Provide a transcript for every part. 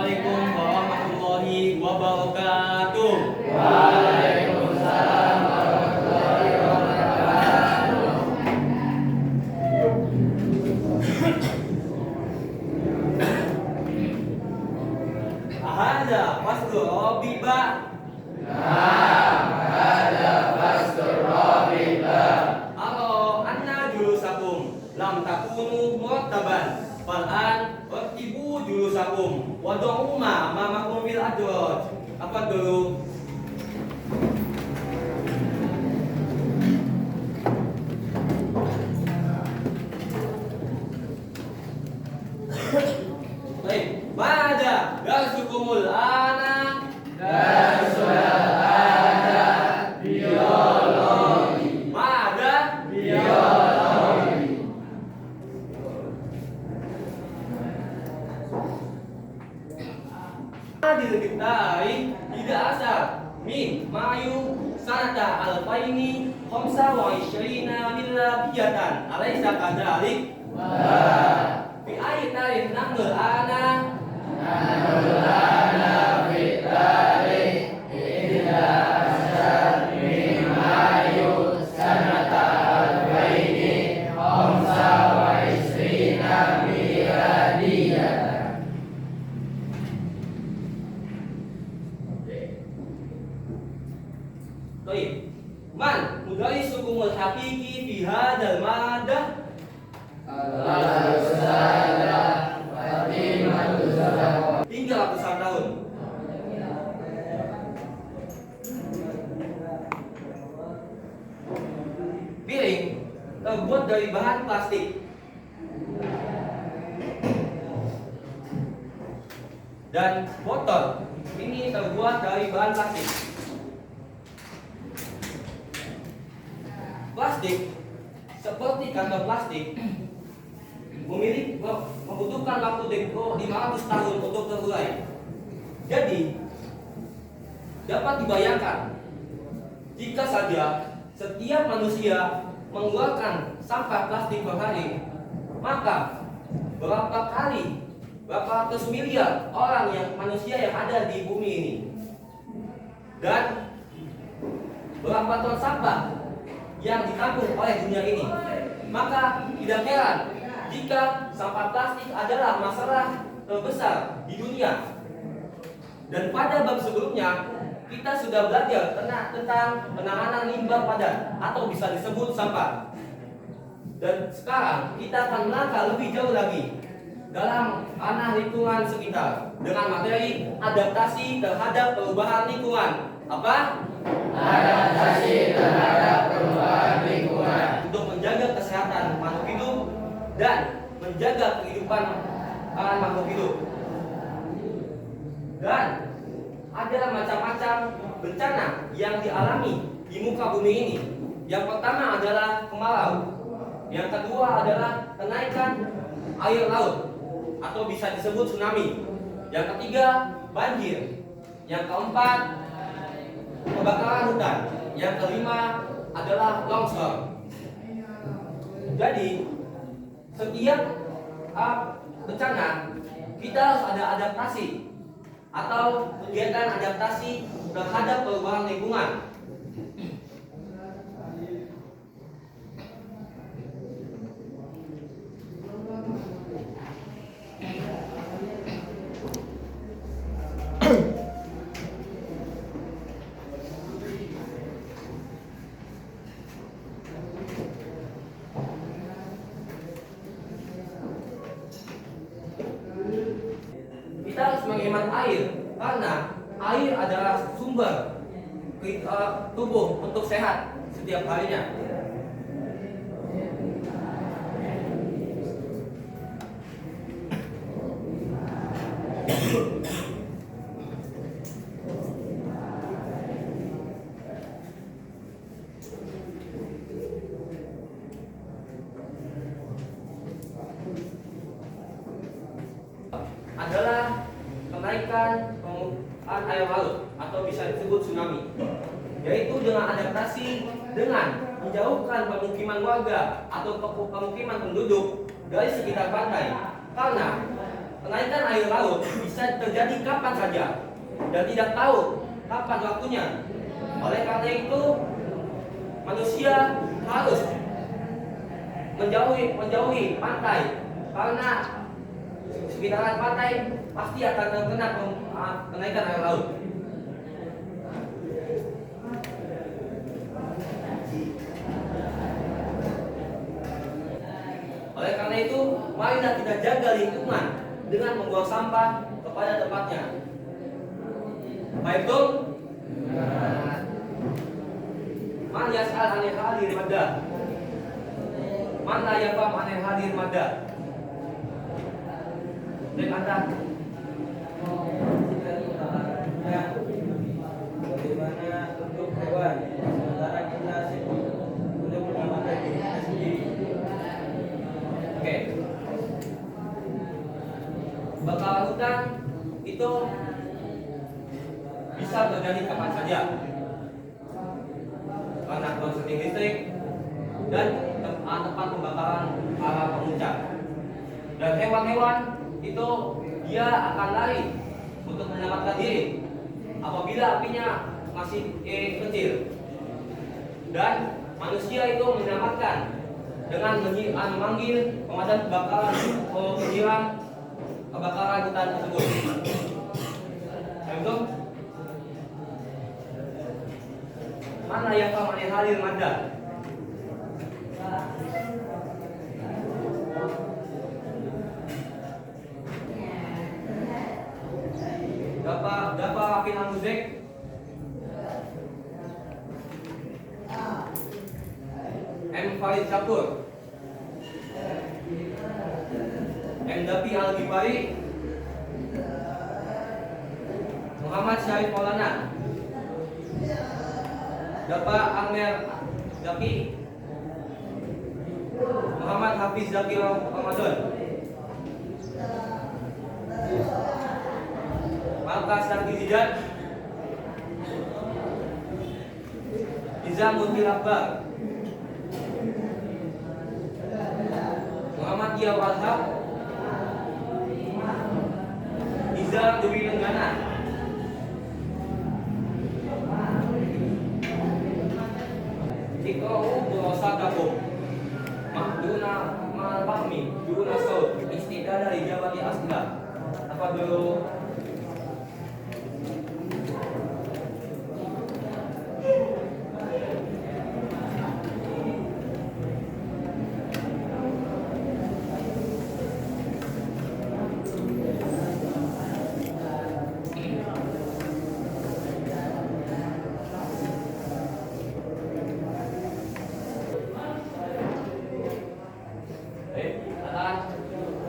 Assalamualaikum warahmatullahi wabarakatuh. Waalaikumsalam warahmatullahi wabarakatuh. Ahada fasdur Rabiba. Ada fastur Rabiba. Aro anna julusakum lam takunu murattaban fal'an rattibu julusakum wad'u ma ma'akum fil adraj. Apa dulu? Baik, mada darsukumul ana Darsul ada biologi. mada Biologi. Dibintai tidak asal min mayu sanata alfaini khamsa wa ishrina milladiyatan alaysa kadzalik fi ayyi tarikh nahnu ana Nahulana fitari ila asyar min mayu sanata alfaini khamsa wa isrina miladiyatan. Baik, man mudarrisukumul haqiqi fi hadzal madah hingga ratusan tahun. Piring terbuat dari bahan plastik. Dan botol ini terbuat dari bahan plastik. Plastik seperti kantong plastik membutuhkan waktu 500 tahun untuk terurai. Jadi dapat dibayangkan jika saja setiap manusia mengeluarkan sampah plastik per hari, maka berapa ratus miliar orang manusia yang ada di bumi ini, dan berapa ton sampah yang ditampung oleh dunia ini. Maka tidak heran jika sampah plastik adalah masalah terbesar di dunia. Dan pada bab sebelumnya kita sudah belajar tentang penanganan limbah padat atau bisa disebut sampah. Dan sekarang kita akan melangkah lebih jauh lagi dalam ranah lingkungan sekitar dengan materi adaptasi terhadap perubahan lingkungan. Apa? Adaptasi terhadap perubahan lingkungan. Untuk menjaga kesehatan makhluk hidup dan menjaga kehidupan para makhluk hidup. Dan ada macam-macam bencana yang dialami di muka bumi ini. Yang pertama adalah kemarau. Yang kedua adalah kenaikan air laut atau bisa disebut tsunami. Yang ketiga banjir. Yang keempat kebakaran hutan. Yang kelima adalah longsor. Jadi setiap bencana kita harus ada adaptasi atau kegiatan adaptasi terhadap perubahan lingkungan. Kita harus menghemat air karena air adalah sumber tubuh untuk sehat setiap harinya. Adalah kenaikan permukaan air laut atau bisa disebut tsunami, yaitu dengan adaptasi dengan menjauhkan pemukiman warga atau pemukiman penduduk dari sekitar pantai, karena kenaikan air laut bisa terjadi kapan saja dan tidak tahu kapan waktunya. Oleh karena itu, manusia harus menjauhi pantai, karena sekitaran pantai pasti akan terkena kenaikan air laut. Oleh karena itu, marilah kita jaga lingkungan dengan membuang sampah kepada tempatnya. Baik dong? Man yas'al anil hadir mada. Man la yafam anil hadir mada. Dan Anda bagaimana untuk hewan sementara kita sibuk untuk menyelamatkan diri kita sendiri. Oke. Kebakaran hutan itu bisa terjadi kapan saja karena korsleting listrik dan tempat pembakaran para pemuncak. Dan hewan-hewan itu dia akan lari untuk menyelamatkan diri apabila apinya masih kecil. Dan manusia itu menyelamatkan dengan memanggil pemadam kebakaran untuk menyiram kebakaran hutan tersebut. Contoh, mana yang pamannya hadir mada? Dapat akin ang musik. M. Farid Syapur, M. Dapi Al-Ghifari, Muhammad Syarif Maulana, Dapat Amer Zaki, Muhammad Hafiz Zaki Ramadan, Markas Zaki Zidan, Nizamuddin Akbar, Muhammad Dia Wahab, Nizam Dewi Lenggana, Iqra'u burasatakum Mahduna Malbahmi Duna Saud Istidada dari Jawati Asla. Apa dulu?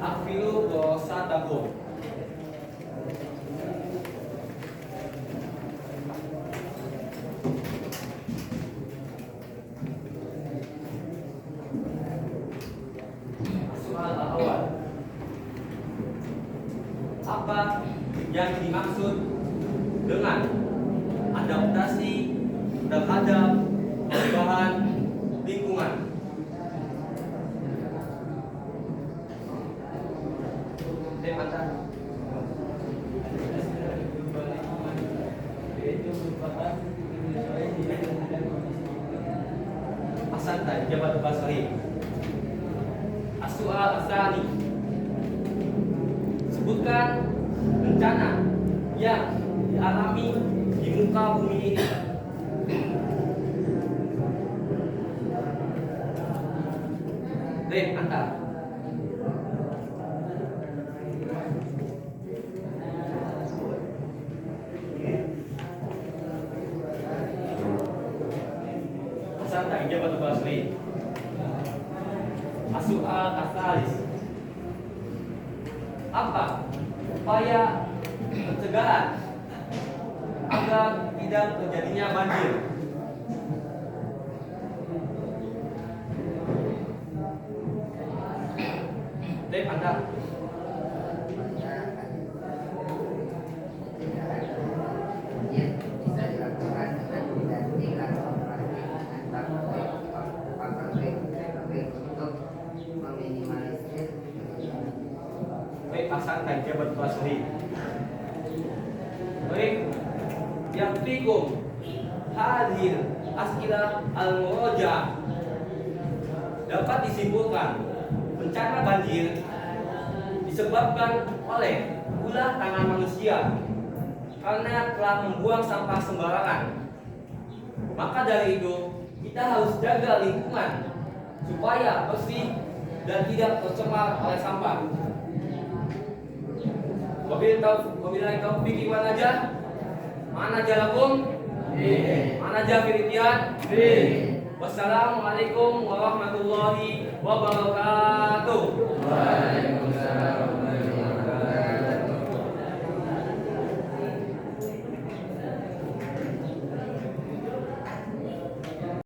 Akfilu burasatakum. Soal awal. Apa yang dimaksud dengan adaptasi terhadap perubahan lingkungan? Yaitu merupakan penyesuaian diri terhadap kondisi lingkungan. Ahsanta, Jabat Basri. As-su'al asani. Sebutkan bencana yang dialami di muka bumi ini. Anta. Ahsanta, Jabat Basri. As-su'al asalis. Apa upaya pencegahan agar tidak terjadinya banjir? Dek, Anda. Bisa dilakukan dengan mengganti atau antar faktor untuk meminimalisir. Baik, pasangan jabat basri. Baik, yang fikum hadir as'ilah al-muraja dapat disimpulkan bencana banjir disebabkan oleh ulah tangan manusia karena telah membuang sampah sembarangan. Maka dari itu kita harus jaga lingkungan supaya bersih dan tidak tercemar oleh sampah. Wabillahi taufiq wal hidayah. Mana jalakum? Mana jafiritian? Wassalamualaikum warahmatullahi wabarakatuh. Waalaikumsalam warahmatullahi wabarakatuh.